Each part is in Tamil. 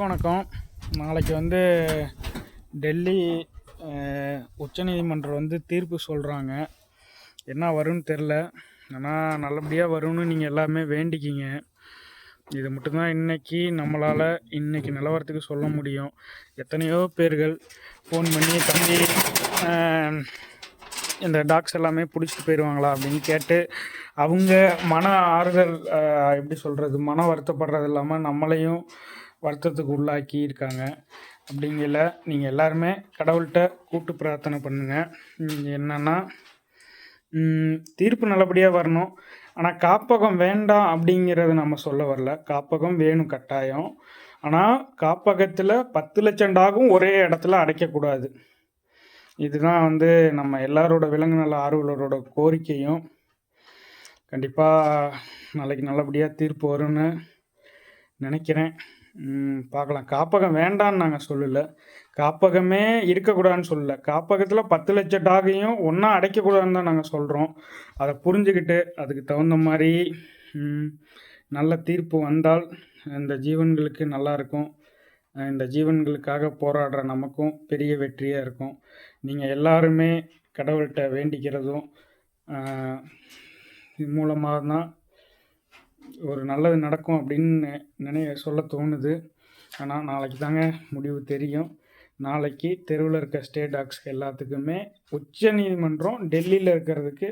வணக்கம். நாளைக்கு டெல்லி உச்சநீதிமன்றம் தீர்ப்பு சொல்கிறாங்க. என்ன வரும்னு தெரில. ஆனால் நல்லபடியாக வரும்னு நீங்கள் எல்லாமே வேண்டிக்கிங்க. இது மட்டும்தான் நம்மளால் இன்றைக்கி நிலவரத்துக்கு சொல்ல முடியும். எத்தனையோ பேர்கள் ஃபோன் பண்ணி தம்பி இந்த டாக்ஸ் எல்லாமே பிடிச்சிட்டு போயிடுவாங்களா அப்படின்னு கேட்டு அவங்க மன ஆறுதல் எப்படி சொல்கிறது, மன வருத்தப்படுறது இல்லாமல் நம்மளையும் வருத்தத்துக்கு உள்ளாக்கி இருக்காங்க. அப்படிங்கல நீங்கள் எல்லாருமே கடவுள்கிட்ட கூட்டு பிரார்த்தனை பண்ணுங்கள். என்னென்னா தீர்ப்பு நல்லபடியாக வரணும். ஆனால் காப்பகம் வேண்டாம் அப்படிங்கிறத நம்ம சொல்ல வரல. காப்பகம் வேணும் கட்டாயம். ஆனால் காப்பகத்தில் 10 லட்சம் டாகும் ஒரே இடத்துல அடைக்கக்கூடாது. இதுதான் நம்ம எல்லாரோட விலங்கு நல ஆர்வலரோட கோரிக்கையும். கண்டிப்பாக நாளைக்கு நல்லபடியாக தீர்ப்பு வரும்னு நினைக்கிறேன். பார்க்கலாம். காப்பகம் வேண்டான்னு நாங்கள் சொல்லலை, காப்பகமே இருக்கக்கூடாதுன்னு சொல்லலை. காப்பகத்தில் 10 லட்சம் டாகையும் ஒன்றா அடைக்கக்கூடாதுன்னு தான் நாங்கள் சொல்கிறோம். அதை புரிஞ்சுக்கிட்டு அதுக்கு தகுந்த மாதிரி நல்ல தீர்ப்பு வந்தால் இந்த ஜீவன்களுக்கு நல்லாயிருக்கும். இந்த ஜீவன்களுக்காக போராடுற நமக்கும் பெரிய வெற்றியாக இருக்கும். நீங்கள் எல்லாருமே கடவுள்கிட்ட வேண்டிக்கிறதும் இது மூலமாக தான் ஒரு நல்லது நடக்கும் அப்படின்னு சொல்ல தோணுது. ஆனால் நாளைக்கு தாங்க முடிவு தெரியும். நாளைக்கு தெருவில் இருக்க ஸ்டே டாக்ஸ் எல்லாத்துக்குமே உச்ச நீதிமன்றம் டெல்லியில் இருக்கிறதுக்கு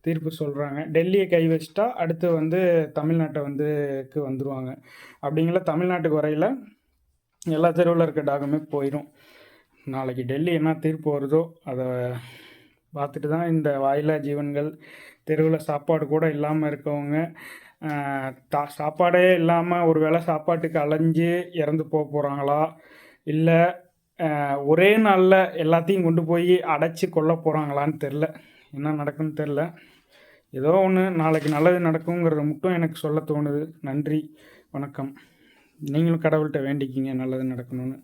தீர்ப்பு சொல்கிறாங்க. டெல்லியை கை வச்சிட்டா அடுத்து தமிழ்நாட்டை வந்துடுவாங்க. அப்படிங்கிற தமிழ்நாட்டுக்கு வரையில் எல்லா தெருவில் இருக்க டாகுமே போயிடும். நாளைக்கு டெல்லி என்ன தீர்ப்பு வருதோ அதை பார்த்துட்டு தான் இந்த வாயிலா ஜீவன்கள், தெருவில் சாப்பாடு கூட இல்லாமல் இருக்கவங்க, சாப்பாடே இல்லாமல் ஒரு வேளை சாப்பாட்டுக்கு அலைஞ்சு இறந்து போகிறாங்களா, இல்லை ஒரே நாளில் எல்லாத்தையும் கொண்டு போய் அடைச்சி கொல்ல போகிறாங்களான்னு தெரில. என்ன நடக்குன்னு தெரில. ஏதோ ஒன்று நாளைக்கு நல்லது நடக்குங்கிறத மட்டும் எனக்கு சொல்ல தோணுது. நன்றி, வணக்கம். நீங்களும் கடவுள்கிட்ட வேண்டிக்கிங்க நல்லது நடக்கணும்னு.